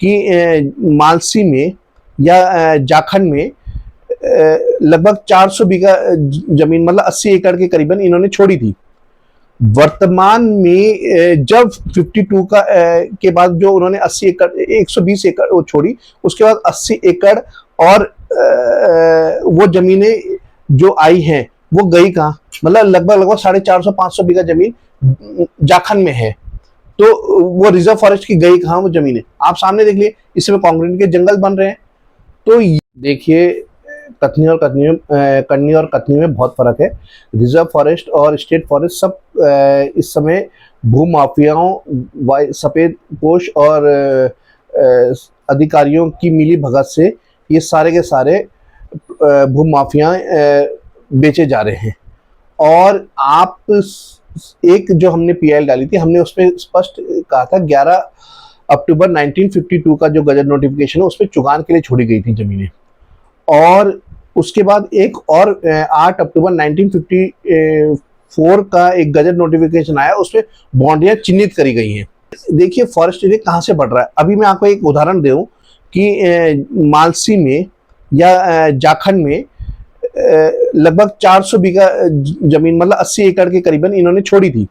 कि मालसी में या जाखंड में लगभग 400 बीघा जमीन, मतलब 80 एकड़ के करीबन इन्होंने छोड़ी थी। वर्तमान में जब 52 के बाद जो उन्होंने 80 एकड़ 120 एकड़ वो छोड़ी, उसके बाद 80 एकड़ और वो जमीनें जो आई हैं वो गई कहाँ, मतलब लगभग 450-500 बीघा जमीन जाखंड में है। तो वो रिजर्व फॉरेस्ट की गई कहाँ वो जमीनें, आप सामने देख लिए, इसमें कंक्रीट के जंगल बन रहे हैं। तो देखिए कथनी और कथनी में बहुत फर्क है। रिजर्व फॉरेस्ट और स्टेट फॉरेस्ट सब इस समय भूमाफियाओं, सफेद पोश और अधिकारियों की मिली भगत से ये सारे के सारे भूमाफिया बेचे जा रहे हैं। और आप एक जो हमने पीएल डाली थी, हमने उसमें स्पष्ट कहा था 11 अक्टूबर 1952 का जो गजट नोटिफिकेशन है उसमें चुगान के लिए छोड़ी गई थी जमीनें। और उसके बाद एक और 8 अक्टूबर 1954 का एक गजट नोटिफिकेशन आया, उसमें बाउंड्रियां चिन्हित करी गई हैं। देखिए फॉरेस्ट एरिया कहाँ से बढ़ रहा है। अभी मैं आपको एक उदाहरण दूं कि मालसी में या जाखंड में लगभग 400 बीघा जमीन, मतलब 80 एकड़ के करीबन इन्होंने छोड़ी थी।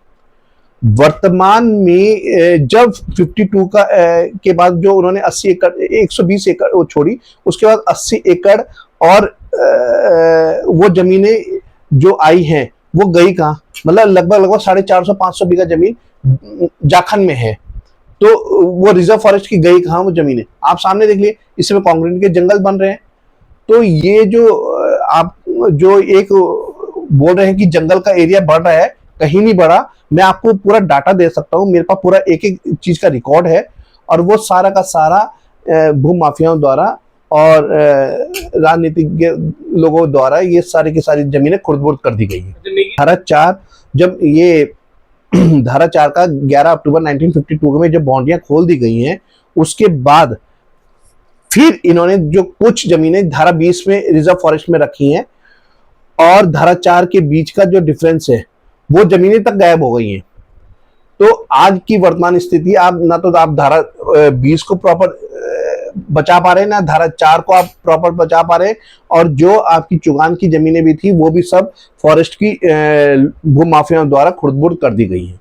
वर्तमान में जब 52 के बाद जो उन्होंने 80 एकड़ 120 एकड़ वो छोड़ी, उसके बाद 80 एकड़ और वो जमीनें जो आई हैं वो गई कहाँ, मतलब लगभग 450-500 बीघा जमीन जाखंड में है। तो वो रिजर्व फॉरेस्ट की गई कहाँ वो जमीनें, आप सामने देख लिए, इसमें कंक्रीट के जंगल बन रहे हैं। तो ये जो आप जो एक बोल रहे हैं कि जंगल का एरिया बढ़ रहा है, कहीं नहीं बढ़ा। मैं आपको पूरा डाटा दे सकता हूँ, मेरे पास पूरा एक एक चीज का रिकॉर्ड है, और वो सारा का सारा भूमाफियाओं द्वारा और राजनीतिज्ञ लोगों द्वारा ये सारी की सारी जमीनें खुर्द-बुर्द कर दी गई है। धारा 4 जब ये धारा 4 का 11 अक्टूबर 1952 में जब बाउंड्रियां खोल दी गई हैं, उसके बाद फिर इन्होंने जो कुछ जमीनें धारा 20 में रिजर्व फॉरेस्ट में रखी हैं, और धारा 4 के बीच का जो डिफरेंस है वो जमीनें तक गायब हो गई हैं। तो आज की वर्तमान स्थिति, आप ना तो आप धारा 20 को प्रॉपर बचा पा रहे, ना धारा 4 को आप प्रॉपर बचा पा रहे, और जो आपकी चुगान की जमीनें भी थी वो भी सब फॉरेस्ट की भूमाफियाओं द्वारा खुर्द-बुर्द कर दी गई हैं।